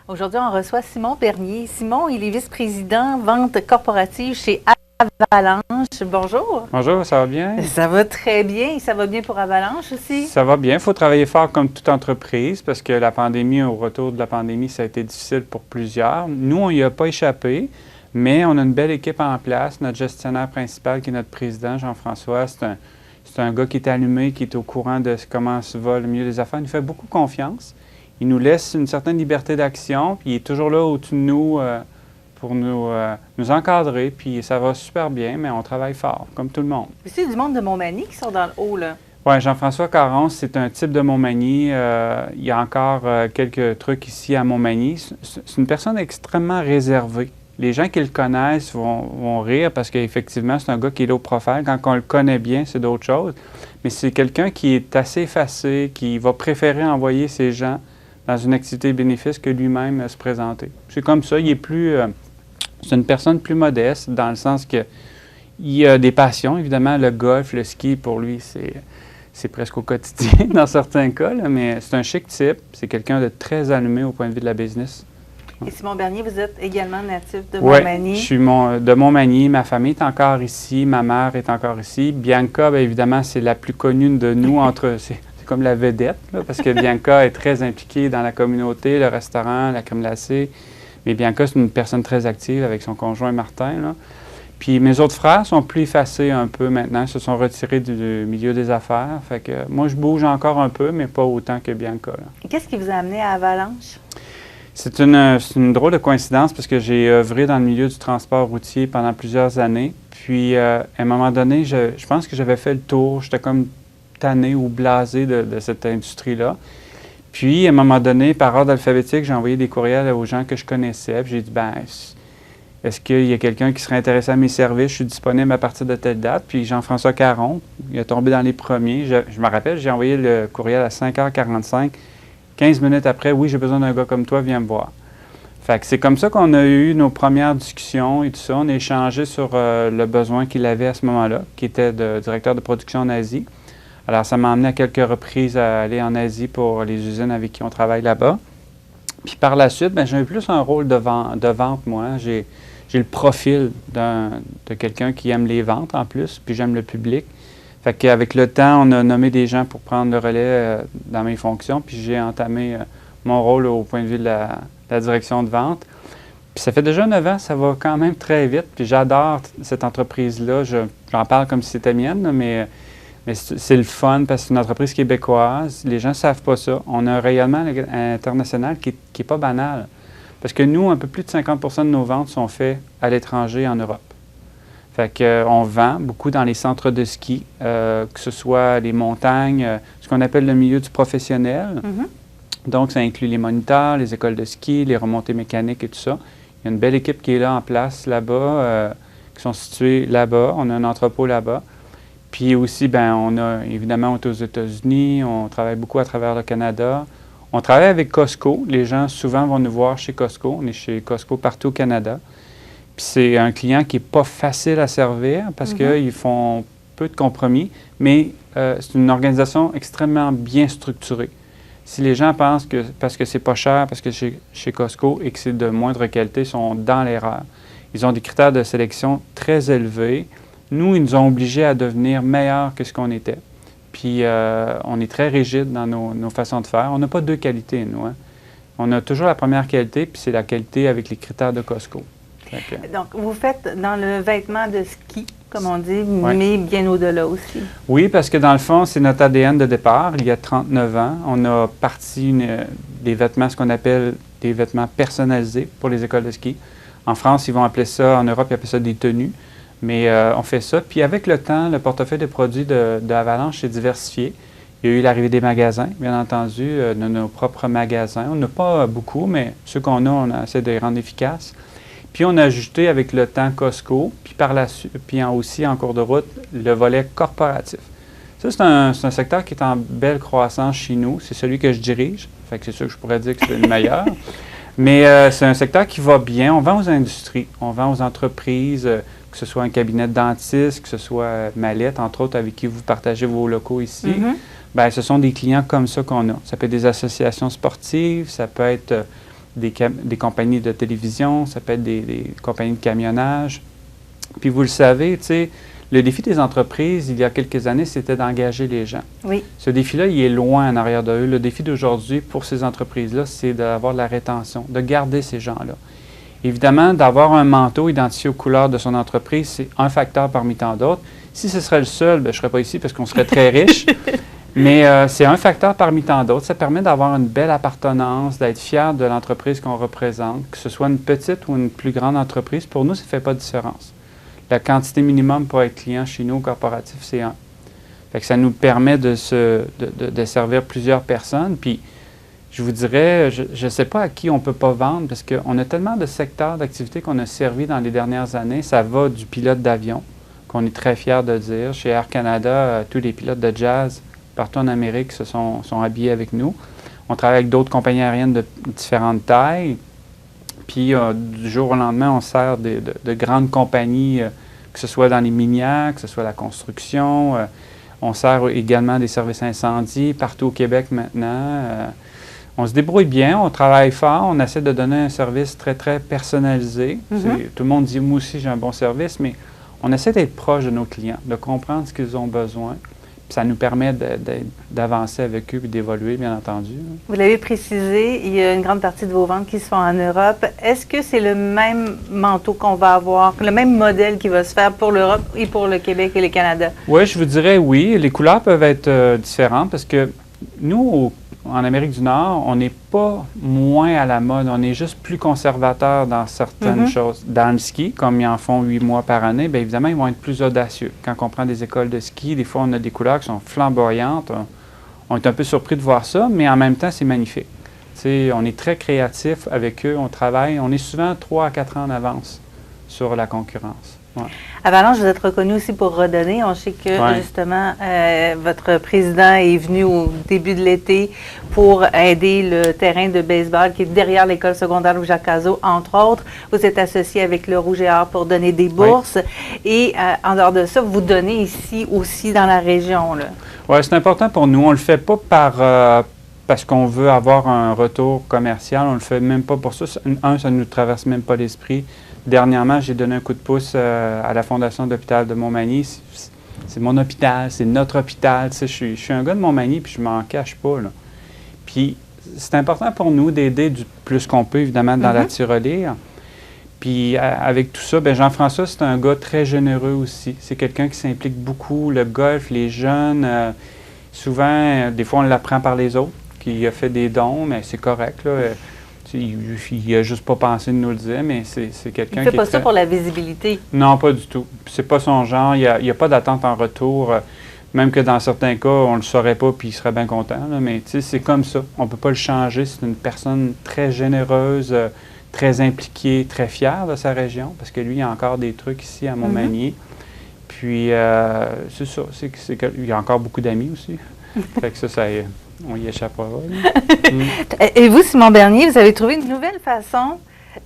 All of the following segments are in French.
Aujourd'hui, on reçoit Simon Bernier. Simon, il est vice-président vente corporative chez Avalanche. Bonjour. Bonjour, ça va bien? Ça va très bien. Ça va bien pour Avalanche aussi? Ça va bien. Il faut travailler fort comme toute entreprise parce que la pandémie, au retour de la pandémie, ça a été difficile pour plusieurs. Nous, on n'y a pas échappé, mais on a une belle équipe en place. Notre gestionnaire principal, qui est notre président, Jean-François, c'est un gars qui est allumé, qui est au courant de comment se va le milieu des affaires. Il nous fait beaucoup confiance. Il nous laisse une certaine liberté d'action, puis il est toujours là au-dessus de nous pour nous encadrer, puis ça va super bien, mais on travaille fort, comme tout le monde. C'est du monde de Montmagny qui sont dans le haut, là. Oui, Jean-François Caron, c'est un type de Montmagny. Il y a encore quelques trucs ici à Montmagny. C'est une personne extrêmement réservée. Les gens qui le connaissent vont rire parce qu'effectivement, c'est un gars qui est low profile. Quand on le connaît bien, c'est d'autres choses. Mais c'est quelqu'un qui est assez effacé, qui va préférer envoyer ses gens dans une activité bénéfice que lui-même se présenter. C'est comme ça, il est plus... c'est une personne plus modeste dans le sens que il a des passions, évidemment, le golf, le ski, pour lui, c'est presque au quotidien dans certains cas, là, mais c'est un chic type, c'est quelqu'un de très allumé au point de vue de la business. Et Simon Bernier, vous êtes également natif de Oui, Montmagny? je suis de Montmagny, ma famille est encore ici, ma mère est encore ici. Bianca, bien évidemment, c'est la plus connue de nous c'est comme la vedette, là, parce que Bianca est très impliquée dans la communauté, le restaurant, la crème glacée. Mais Bianca, c'est une personne très active avec son conjoint Martin, là. Puis mes autres frères sont plus effacés un peu maintenant, se sont retirés du milieu des affaires. Fait que moi, je bouge encore un peu, mais pas autant que Bianca, là. Qu'est-ce qui vous a amené à Avalanche? C'est une drôle de coïncidence parce que j'ai œuvré dans le milieu du transport routier pendant plusieurs années. Puis, à un moment donné, je pense que j'avais fait le tour. J'étais comme tanné ou blasé de cette industrie-là. Puis, à un moment donné, par ordre alphabétique, j'ai envoyé des courriels aux gens que je connaissais. Puis, j'ai dit, ben, est-ce qu'il y a quelqu'un qui serait intéressé à mes services? Je suis disponible à partir de telle date. Puis, Jean-François Caron, il a tombé dans les premiers. Je me rappelle, j'ai envoyé le courriel à 5h45. 15 minutes après, oui, j'ai besoin d'un gars comme toi, viens me voir. Fait que c'est comme ça qu'on a eu nos premières discussions et tout ça. On a échangé sur le besoin qu'il avait à ce moment-là, qui était de directeur de production en Asie. Alors, ça m'a amené à quelques reprises à aller en Asie pour les usines avec qui on travaille là-bas. Puis par la suite, bien, j'ai eu plus un rôle de vente, moi. J'ai le profil de quelqu'un qui aime les ventes en plus, puis j'aime le public. Fait qu'avec le temps, on a nommé des gens pour prendre le relais dans mes fonctions, puis j'ai entamé mon rôle au point de vue de la direction de vente. Puis ça fait déjà 9 ans, ça va quand même très vite, puis j'adore cette entreprise-là. J'en parle comme si c'était mienne, mais c'est le fun parce que c'est une entreprise québécoise. Les gens ne savent pas ça. On a un rayonnement international qui est pas banal. Parce que nous, un peu plus de 50 de nos ventes sont faites à l'étranger, en Europe. Fait qu'on vend beaucoup dans les centres de ski, que ce soit les montagnes, ce qu'on appelle le milieu du professionnel. Mm-hmm. Donc, ça inclut les moniteurs, les écoles de ski, les remontées mécaniques et tout ça. Il y a une belle équipe qui est là en place là-bas, qui sont situés là-bas. On a un entrepôt là-bas. Puis aussi, bien, on est aux États-Unis, on travaille beaucoup à travers le Canada. On travaille avec Costco. Les gens souvent vont nous voir chez Costco. On est chez Costco partout au Canada. Puis c'est un client qui n'est pas facile à servir parce qu'ils font peu de compromis, mais c'est une organisation extrêmement bien structurée. Si les gens pensent que parce que c'est pas cher, parce que chez Costco et que c'est de moindre qualité, ils sont dans l'erreur. Ils ont des critères de sélection très élevés. Nous, ils nous ont obligés à devenir meilleurs que ce qu'on était. Puis on est très rigide dans nos façons de faire. On n'a pas deux qualités, nous, hein. On a toujours la première qualité, puis c'est la qualité avec les critères de Costco. Donc, vous faites dans le vêtement de ski, comme on dit, mais bien au-delà aussi. Oui, parce que dans le fond, c'est notre ADN de départ. Il y a 39 ans, on a parti des vêtements, ce qu'on appelle des vêtements personnalisés pour les écoles de ski. En France, ils vont appeler ça, en Europe, ils appellent ça des tenues. Mais on fait ça. Puis avec le temps, le portefeuille de produits d'Avalanche s'est diversifié. Il y a eu l'arrivée des magasins, bien entendu, de nos propres magasins. On n'a pas beaucoup, mais ceux qu'on a, on essaie de les rendre efficaces. Puis on a ajouté avec le temps Costco, puis aussi en cours de route, le volet corporatif. Ça, c'est un secteur qui est en belle croissance chez nous. C'est celui que je dirige. Fait que c'est sûr que je pourrais dire que c'est le meilleur. Mais c'est un secteur qui va bien. On vend aux industries, on vend aux entreprises, que ce soit un cabinet de dentiste, que ce soit Mallette, entre autres, avec qui vous partagez vos locaux ici. Mm-hmm. Bien, ce sont des clients comme ça qu'on a. Ça peut être des associations sportives, ça peut être des compagnies de télévision, ça peut être des compagnies de camionnage. Puis vous le savez, tu sais, le défi des entreprises, il y a quelques années, c'était d'engager les gens. Oui. Ce défi-là, il est loin en arrière d'eux. Le défi d'aujourd'hui pour ces entreprises-là, c'est d'avoir de la rétention, de garder ces gens-là. Évidemment, d'avoir un manteau identifié aux couleurs de son entreprise, c'est un facteur parmi tant d'autres. Si ce serait le seul, bien, je ne serais pas ici parce qu'on serait très riche. Mais c'est un facteur parmi tant d'autres. Ça permet d'avoir une belle appartenance, d'être fier de l'entreprise qu'on représente, que ce soit une petite ou une plus grande entreprise. Pour nous, ça ne fait pas de différence. La quantité minimum pour être client chez nous au corporatif, c'est 1. Fait que ça nous permet de servir plusieurs personnes. Puis, je vous dirais, je ne sais pas à qui on ne peut pas vendre parce qu'on a tellement de secteurs d'activité qu'on a servi dans les dernières années. Ça va du pilote d'avion, qu'on est très fiers de dire. Chez Air Canada, tous les pilotes de jazz partout en Amérique sont habillés avec nous. On travaille avec d'autres compagnies aériennes de différentes tailles. Puis, du jour au lendemain, on sert de grandes compagnies, que ce soit dans les minières, que ce soit la construction. On sert également des services incendies partout au Québec maintenant. On se débrouille bien, on travaille fort, on essaie de donner un service très, très personnalisé. Tout le monde dit, moi aussi, j'ai un bon service, mais on essaie d'être proche de nos clients, de comprendre ce qu'ils ont besoin. Puis ça nous permet d'avancer avec eux et d'évoluer, bien entendu. Vous l'avez précisé, il y a une grande partie de vos ventes qui se font en Europe. Est-ce que c'est le même manteau qu'on va avoir, le même modèle qui va se faire pour l'Europe et pour le Québec et le Canada? Oui, je vous dirais oui. Les couleurs peuvent être différentes parce que nous, en Amérique du Nord, on n'est pas moins à la mode. On est juste plus conservateur dans certaines choses. Dans le ski, comme ils en font 8 mois par année, bien évidemment, ils vont être plus audacieux. Quand on prend des écoles de ski, des fois, on a des couleurs qui sont flamboyantes. On est un peu surpris de voir ça, mais en même temps, c'est magnifique. T'sais, on est très créatif avec eux, on travaille. On est souvent 3 à 4 ans en avance sur la concurrence. Ouais. Avalanche, vous êtes reconnu aussi pour redonner. On sait que, justement, votre président est venu au début de l'été pour aider le terrain de baseball qui est derrière l'école secondaire Louis-Jacques-Cazot, entre autres. Vous êtes associé avec le Rouge et Or pour donner des bourses. Et en dehors de ça, vous donnez ici aussi dans la région. Oui, c'est important pour nous. On ne le fait pas parce qu'on veut avoir un retour commercial. On ne le fait même pas pour ça. Ça ne nous traverse même pas l'esprit. Dernièrement, j'ai donné un coup de pouce à la Fondation d'hôpital de Montmagny. C'est mon hôpital, c'est notre hôpital. Tu sais, je suis un gars de Montmagny, puis je ne m'en cache pas. Là. Puis c'est important pour nous d'aider du plus qu'on peut, évidemment, dans la tirelire. Puis avec tout ça, bien, Jean-François, c'est un gars très généreux aussi. C'est quelqu'un qui s'implique beaucoup. Le golf, les jeunes, souvent, des fois, on l'apprend par les autres, qui a fait des dons, mais c'est correct, là. Il n'a juste pas pensé de nous le dire, mais c'est quelqu'un qui Il ne fait pas ça pour la visibilité. Non, pas du tout. C'est pas son genre. Il n'y a pas d'attente en retour. Même que dans certains cas, on ne le saurait pas puis il serait bien content. Là. Mais c'est comme ça. On ne peut pas le changer. C'est une personne très généreuse, très impliquée, très fière de sa région, parce que lui, il y a encore des trucs ici à Montmagny. Puis, c'est ça. Il y a encore beaucoup d'amis aussi. Fait que ça on y échappera. Et vous, Simon Bernier, vous avez trouvé une nouvelle façon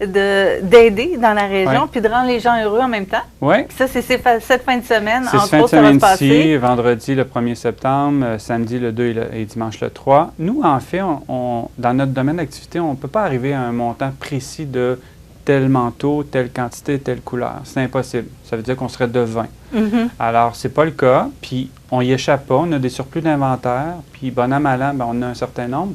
d'aider dans la région puis de rendre les gens heureux en même temps? Oui. Ça, c'est cette fin de semaine, entre autres, ça va se passer. Vendredi le 1er septembre, samedi le 2 et dimanche le 3. Nous, en fait, dans notre domaine d'activité, on ne peut pas arriver à un montant précis de tel manteau, telle quantité, telle couleur. C'est impossible. Ça veut dire qu'on serait de 20. Alors, c'est pas le cas. Puis, on y échappe pas. On a des surplus d'inventaire. Puis, bon an, mal an, ben, on a un certain nombre.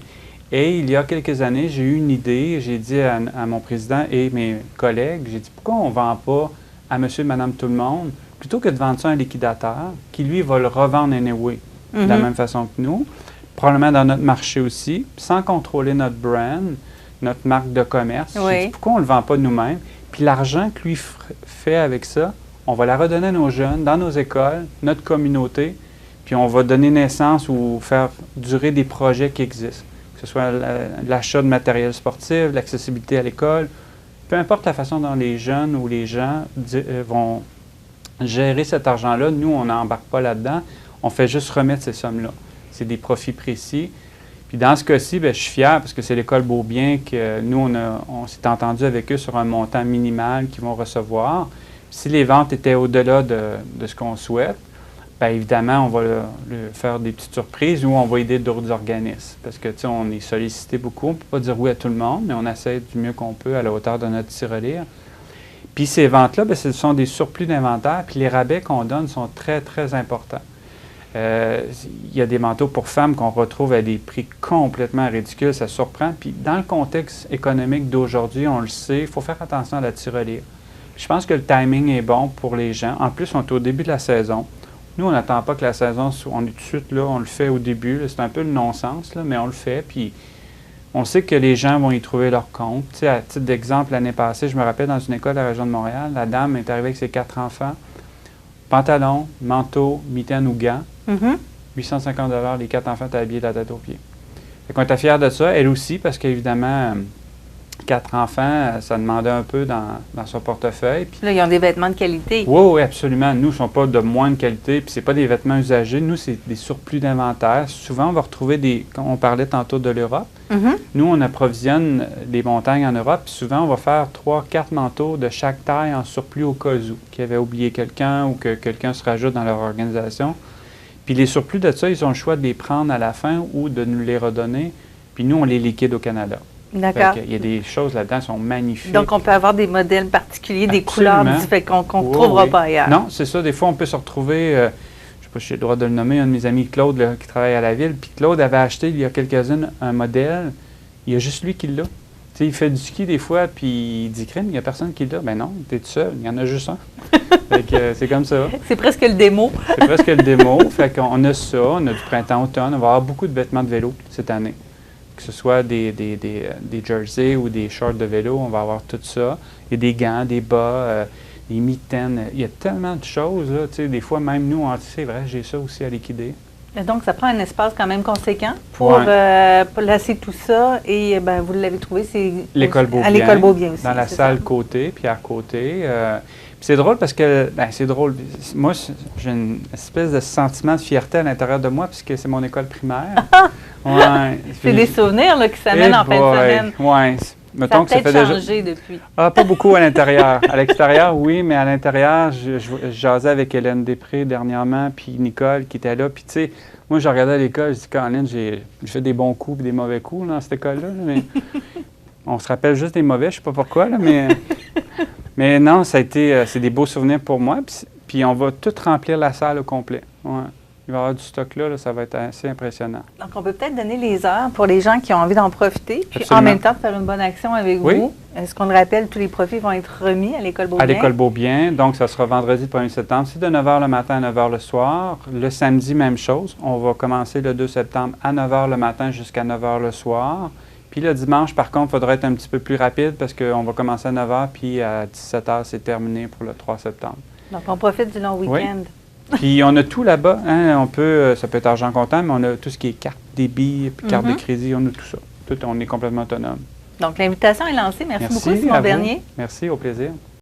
Et il y a quelques années, j'ai eu une idée. J'ai dit à mon président et mes collègues, j'ai dit, pourquoi on ne vend pas à monsieur, madame, tout le monde, plutôt que de vendre ça à un liquidateur qui, lui, va le revendre anyway, de la même façon que nous, probablement dans notre marché aussi, sans contrôler notre brand, notre marque de commerce. J'ai dit, pourquoi on ne le vend pas nous-mêmes? Puis l'argent que lui fait avec ça, on va la redonner à nos jeunes, dans nos écoles, notre communauté, puis on va donner naissance ou faire durer des projets qui existent, que ce soit l'achat de matériel sportif, l'accessibilité à l'école, peu importe la façon dont les jeunes ou les gens vont gérer cet argent-là, nous, on n'embarque pas là-dedans, on fait juste remettre ces sommes-là. C'est des profits précis. Puis dans ce cas-ci, bien, je suis fier parce que c'est l'école Beaubien que nous, on s'est entendu avec eux sur un montant minimal qu'ils vont recevoir. Si les ventes étaient au-delà de ce qu'on souhaite, bien évidemment, on va faire des petites surprises ou on va aider d'autres organismes. Parce que, tu sais, on est sollicité beaucoup. On ne peut pas dire oui à tout le monde, mais on essaie du mieux qu'on peut à la hauteur de notre tirelire. Puis ces ventes-là, bien, ce sont des surplus d'inventaire. Puis les rabais qu'on donne sont très, très importants. Il y a des manteaux pour femmes qu'on retrouve à des prix complètement ridicules. Ça surprend. Puis dans le contexte économique d'aujourd'hui, on le sait, il faut faire attention à la tirelire. Je pense que le timing est bon pour les gens. En plus, on est au début de la saison. Nous, on n'attend pas que la saison soit... On est tout de suite là, on le fait au début. C'est un peu le non-sens, là, mais on le fait. Puis on sait que les gens vont y trouver leur compte. Tu sais, à titre d'exemple, l'année passée, je me rappelle, dans une école de la région de Montréal, la dame est arrivée avec ses 4 enfants. Pantalon, manteau, mitaine ou gants. 850 $, les 4 enfants étaient habillés de la tête aux pieds. Fait qu'on était fiers de ça. Elle aussi, parce qu'évidemment... 4 enfants, ça demandait un peu dans son portefeuille. Puis, là, ils ont des vêtements de qualité. Oui, oui, absolument. Nous, ils ne sont pas de moindre qualité, puis ce n'est pas des vêtements usagés. Nous, c'est des surplus d'inventaire. Souvent, on va retrouver des... On parlait tantôt de l'Europe. Nous, on approvisionne les montagnes en Europe, puis souvent, on va faire 3-4 manteaux de chaque taille en surplus au cas où, qui avait oublié quelqu'un ou que quelqu'un se rajoute dans leur organisation. Puis les surplus de ça, ils ont le choix de les prendre à la fin ou de nous les redonner, puis nous, on les liquide au Canada. D'accord. Il y a des choses là-dedans qui sont magnifiques. Donc, on peut avoir des modèles particuliers, des couleurs différentes qu'on ne trouvera pas ailleurs. Non, c'est ça. Des fois, on peut se retrouver, je ne sais pas si j'ai le droit de le nommer, un de mes amis, Claude, là, qui travaille à la ville. Puis Claude avait acheté, il y a quelques-unes, un modèle. Il y a juste lui qui l'a. Tu sais, il fait du ski des fois, puis il dit, crème, il n'y a personne qui l'a. Ben non, tu es tout seul, il y en a juste un. Fait que c'est comme ça. C'est presque le démo. C'est presque le démo. Fait qu'on a ça, on a du printemps-automne. On va avoir beaucoup de vêtements de vélo cette année. Que ce soit des jerseys ou des shorts de vélo, on va avoir tout ça. Il y a des gants, des bas, des mitaines. Il y a tellement de choses. Là, tu sais, des fois, même nous, on dit, c'est vrai, j'ai ça aussi à liquider. Et donc, ça prend un espace quand même conséquent pour placer tout ça. Et ben, vous l'avez trouvé, c'est l'école Beaubien, à l'école Beaubien aussi. Dans la salle côté, puis à côté. Puis c'est drôle parce que, c'est drôle. Moi, j'ai une espèce de sentiment de fierté à l'intérieur de moi, puisque c'est mon école primaire. Ouais. C'est des souvenirs là, qui s'amènent en fin de semaine. Oui. Mettons ça a que peut-être changé depuis. Ah, pas beaucoup à l'intérieur. À l'extérieur, oui, mais à l'intérieur, je jasais avec Hélène Després dernièrement, puis Nicole qui était là. Puis, tu sais, moi, je regardais à l'école, je dis, Caroline, j'ai fait des bons coups et des mauvais coups dans cette école-là. Mais on se rappelle juste des mauvais, je ne sais pas pourquoi, là, mais non, ça a été, c'est des beaux souvenirs pour moi. Puis on va tout remplir la salle au complet. Ouais. Il va y avoir du stock là, ça va être assez impressionnant. Donc, on peut peut-être donner les heures pour les gens qui ont envie d'en profiter, puis absolument. En même temps faire une bonne action avec vous. Est-ce qu'on le rappelle, tous les profits vont être remis à l'école Beaubien? À l'école Beaubien, donc ça sera vendredi 1er septembre. C'est de 9h le matin à 9h le soir. Le samedi, même chose. On va commencer le 2 septembre à 9h le matin jusqu'à 9h le soir. Puis le dimanche, par contre, il faudra être un petit peu plus rapide parce qu'on va commencer à 9h, puis à 17h, c'est terminé pour le 3 septembre. Donc, on profite du long week-end. Oui. Puis on a tout là-bas. Hein? On peut, ça peut être argent comptant, mais on a tout ce qui est carte débit, puis carte de crédit, on a tout ça. Tout, on est complètement autonome. Donc l'invitation est lancée. Merci beaucoup, Simon Bernier. Merci, au plaisir.